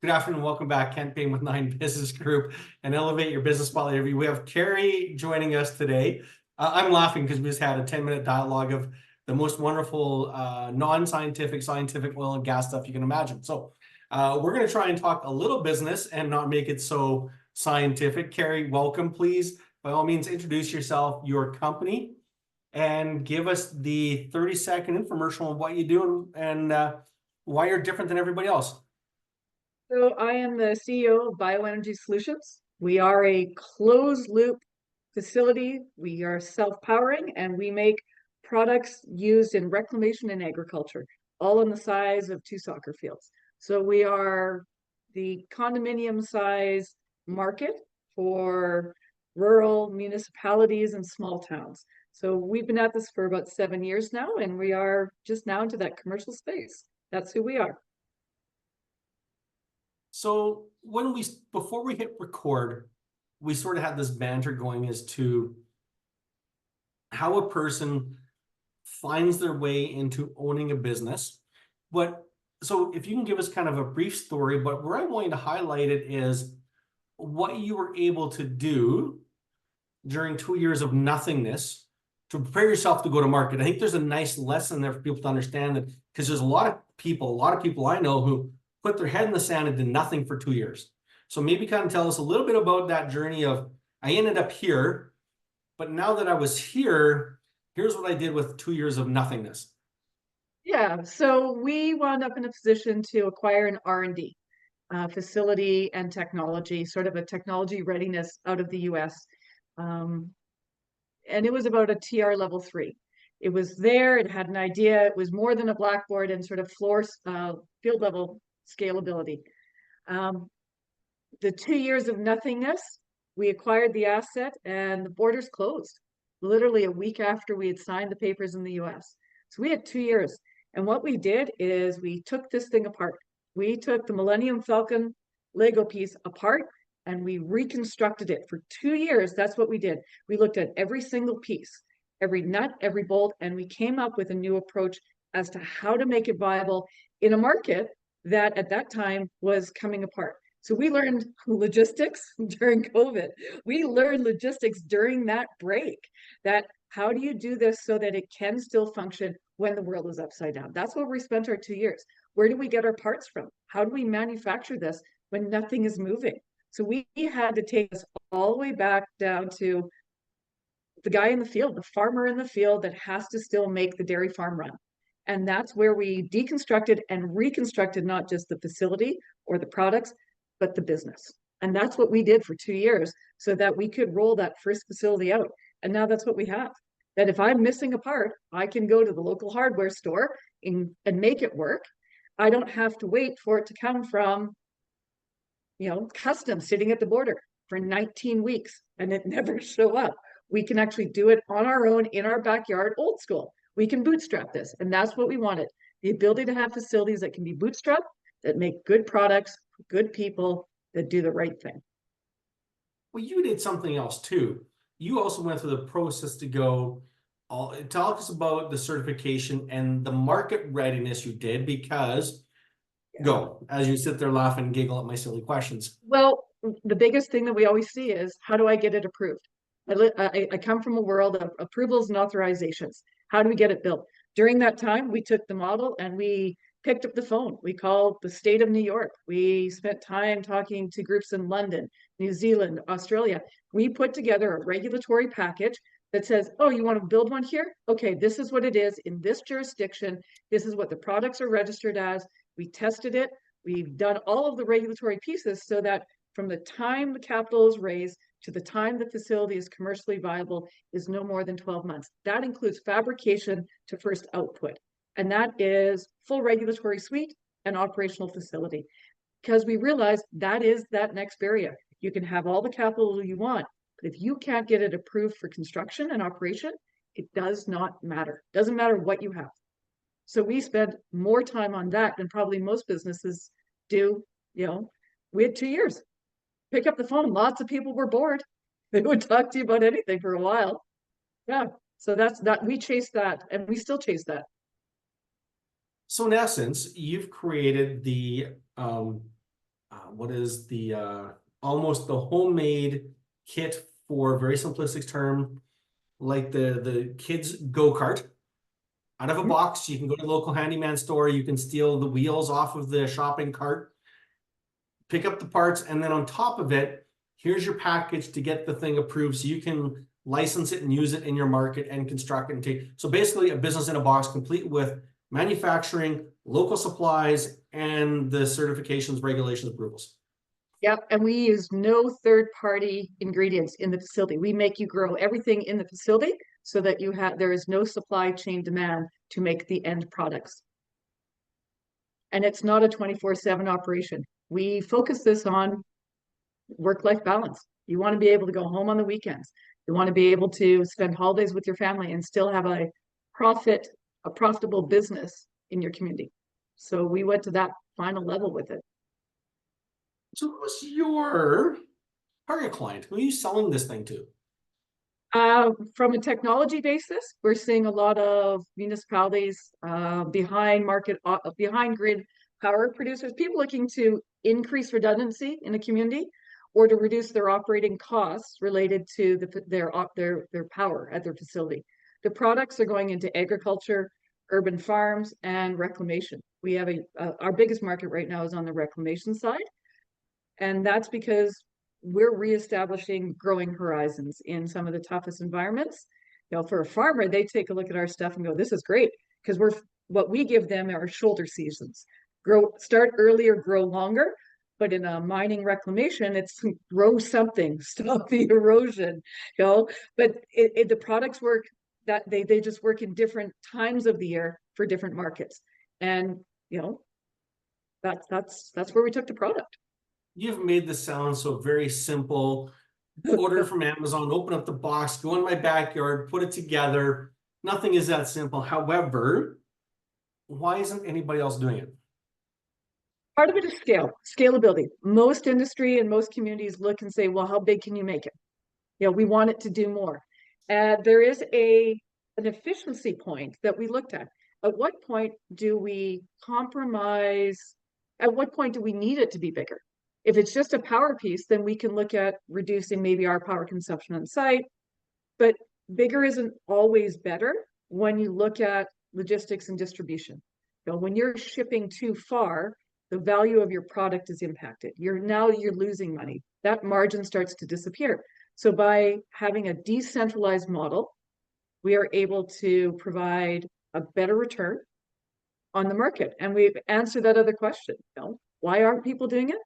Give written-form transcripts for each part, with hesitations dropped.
Good afternoon. Welcome back. Campaign with 9 Business Group and Elevate Your Business Spotlight Interview. We have Kari joining us today. I'm laughing because we just had a 10-minute dialogue of the most wonderful non-scientific, scientific oil and gas stuff you can imagine. So we're going to try and talk a little business and not make it so scientific. Kari, welcome. Please, by all means, introduce yourself, your company, and give us the 30-second infomercial on what you do and why you're different than everybody else. So I am the CEO of Bioenergy Solutions. We are a closed loop facility. We are self-powering and we make products used in reclamation and agriculture, all in the size of 2 soccer fields. So we are the condominium size market for rural municipalities and small towns. So we've been at this for about 7 years now, and we are just now into that commercial space. That's who we are. So before we hit record, we sort of had this banter going as to how a person finds their way into owning a business. So if you can give us kind of a brief story, but where I'm going to highlight it is what you were able to do during 2 years of nothingness to prepare yourself to go to market. I think there's a nice lesson there for people to understand that, because there's a lot of people I know who put their head in the sand and did nothing for 2 years. So maybe kind of tell us a little bit about that journey of, I ended up here, but now that I was here, here's what I did with 2 years of nothingness. Yeah, so we wound up in a position to acquire an R&D facility and technology, sort of a technology readiness out of the US. And it was about a TR level 3. It was there, it had an idea, it was more than a blackboard and sort of field level scalability. The 2 years of nothingness, we acquired the asset and the borders closed literally a week after we had signed the papers in the US. So we had 2 years. And what we did is we took this thing apart. We took the Millennium Falcon Lego piece apart and we reconstructed it for 2 years. That's what we did. We looked at every single piece, every nut, every bolt, and we came up with a new approach as to how to make it viable in a market that at that time was coming apart. So we learned logistics during COVID. We learned logistics during that break, that how do you do this so that it can still function when the world is upside down? That's where we spent our 2 years. Where do we get our parts from? How do we manufacture this when nothing is moving? So we had to take us all the way back down to the guy in the field, the farmer in the field that has to still make the dairy farm run. And that's where we deconstructed and reconstructed not just the facility or the products, but the business. And that's what we did for 2 years so that we could roll that first facility out. And now that's what we have. That if I'm missing a part, I can go to the local hardware store and make it work. I don't have to wait for it to come from, customs sitting at the border for 19 weeks and it never show up. We can actually do it on our own in our backyard, old school. We can bootstrap this. And that's what we wanted. The ability to have facilities that can be bootstrapped, that make good products, good people, that do the right thing. Well, you did something else too. You also went through the process to go, talk us about the certification and the market readiness you did, because go, as you sit there laughing and giggle at my silly questions. Well, the biggest thing that we always see is, how do I get it approved? I come from a world of approvals and authorizations. How do we get it built? During that time, we took the model and we picked up the phone. We called the state of New York. We spent time talking to groups in London, New Zealand, Australia. We put together a regulatory package that says, oh, you want to build one here? Okay, this is what it is in this jurisdiction. This is what the products are registered as. We tested it. We've done all of the regulatory pieces so that from the time the capital is raised to the time the facility is commercially viable is no more than 12 months. That includes fabrication to first output. And that is full regulatory suite and operational facility. Because we realize that is that next barrier. You can have all the capital you want, but if you can't get it approved for construction and operation, it does not matter. It doesn't matter what you have. So we spent more time on that than probably most businesses do. We had 2 years. Pick up the phone. Lots of people were bored. They would talk to you about anything for a while. Yeah. So that's that. We chased that and we still chase that. So in essence, you've created the what is the almost the homemade kit for very simplistic term, like the kids go-kart out of a box. You can go to the local handyman store, you can steal the wheels off of the shopping cart, pick up the parts, and then on top of it, here's your package to get the thing approved so you can license it and use it in your market and construct it and take. So basically a business in a box complete with manufacturing, local supplies, and the certifications, regulations, approvals. Yep, and we use no third-party ingredients in the facility. We make you grow everything in the facility so that there is no supply chain demand to make the end products. And it's not a 24/7 operation. We focus this on work-life balance. You want to be able to go home on the weekends. You want to be able to spend holidays with your family and still have a profitable business in your community. So we went to that final level with it. So who's your target client? Who are you selling this thing to? From a technology basis, we're seeing a lot of municipalities, behind grid power producers, people looking to increase redundancy in a community or to reduce their operating costs related to their power at their facility. The products are going into agriculture, urban farms, and reclamation. We have our biggest market right now is on the reclamation side. And that's because we're reestablishing growing horizons in some of the toughest environments. You know, for a farmer, they take a look at our stuff and go, this is great, because what we give them are shoulder seasons. Start earlier, grow longer. But in a mining reclamation, it's grow something, stop the erosion, you know. But the products work that they just work in different times of the year for different markets. And you know, that's where we took the product. You've made this sound so very simple. Order from Amazon, open up the box, go in my backyard, put it together. Nothing is that simple. However, why isn't anybody else doing it? Part of it is scalability. Most industry and most communities look and say, well, how big can you make it? You know, we want it to do more. There is an efficiency point that we looked at. At what point do we compromise? At what point do we need it to be bigger? If it's just a power piece, then we can look at reducing maybe our power consumption on site. But bigger isn't always better when you look at logistics and distribution. You know, when you're shipping too far, the value of your product is impacted. You're losing money. That margin starts to disappear. So by having a decentralized model, we are able to provide a better return on the market. And we've answered that other question. You know, why aren't people doing it?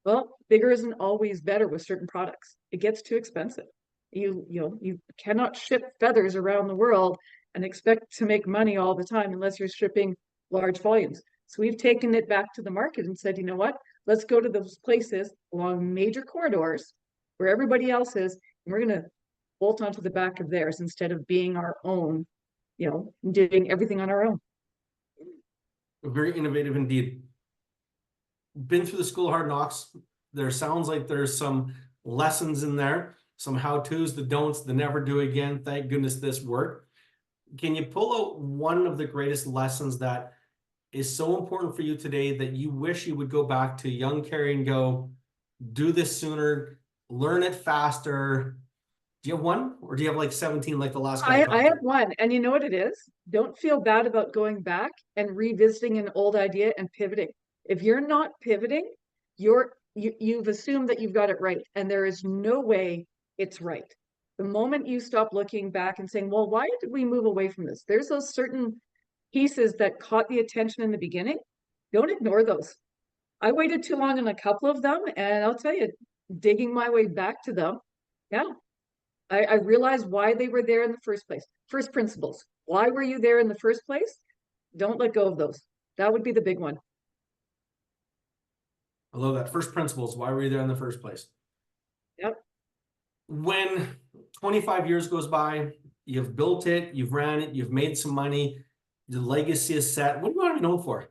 Well, bigger isn't always better with certain products. It gets too expensive. You cannot ship feathers around the world and expect to make money all the time unless you're shipping large volumes. So we've taken it back to the market and said, you know what? Let's go to those places along major corridors where everybody else is, and we're going to bolt onto the back of theirs instead of being our own, you know, doing everything on our own. Very innovative indeed. Been through the school of hard knocks. There sounds like there's some lessons in there, some how-tos, the don'ts, the never do again. Thank goodness this worked. Can you pull out one of the greatest lessons that is so important for you today that you wish you would go back to young Kari and go, do this sooner, learn it faster? Do you have one, or do you have like 17 like the last guy? I have one, and you know what it is? Don't feel bad about going back and revisiting an old idea and pivoting. If you're not pivoting, you've assumed that you've got it right, and there is no way it's right. The moment you stop looking back and saying, well, why did we move away from this? There's those certain pieces that caught the attention in the beginning. Don't ignore those. I waited too long on a couple of them, and I'll tell you, digging my way back to them, yeah, I realized why they were there in the first place. First principles. Why were you there in the first place? Don't let go of those. That would be the big one. I love that. First principles. Why were you there in the first place? Yep. When 25 years goes by, you've built it, you've ran it, you've made some money, the legacy is set. What do you want to be known for?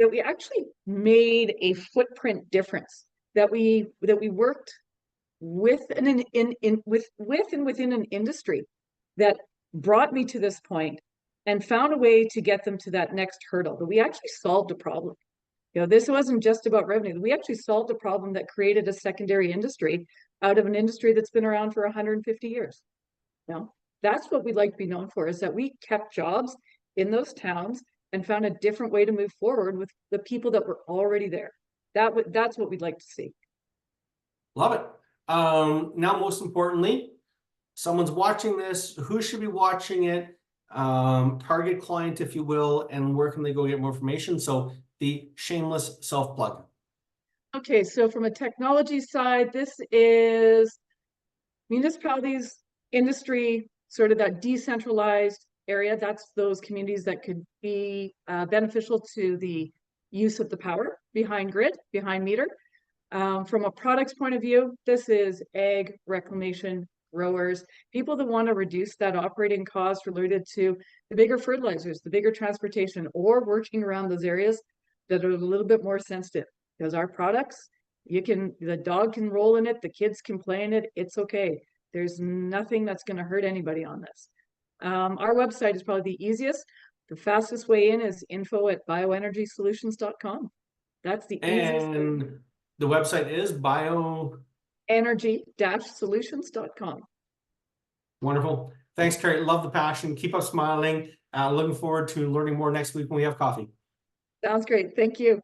That we actually made a footprint difference. That we worked with and within an industry that brought me to this point and found a way to get them to that next hurdle. That we actually solved a problem. You know, this wasn't just about revenue. We actually solved a problem that created a secondary industry out of an industry that's been around for 150 years. You know, that's what we'd like to be known for, is that we kept jobs in those towns and found a different way to move forward with the people that were already there. That's what we'd like to see. Love it. Now, most importantly, someone's watching this. Who should be watching it? Target client, if you will, and where can they go get more information? So the shameless self-plug. Okay, so from a technology side, this is municipalities, industry, sort of that decentralized area. That's those communities that could be beneficial to the use of the power behind grid, behind meter. From a products point of view, this is ag, reclamation, growers, people that want to reduce that operating cost related to the bigger fertilizers, the bigger transportation, or working around those areas that are a little bit more sensitive. Because our products, the dog can roll in it, the kids can play in it, it's okay. There's nothing that's going to hurt anybody on this. Our website is probably the easiest. The fastest way in is info@bioenergysolutions.com. That's the easiest way. And the website is bio. Energy-solutions.com. Wonderful. Thanks, Kari. Love the passion. Keep up smiling. Looking forward to learning more next week when we have coffee. Sounds great. Thank you.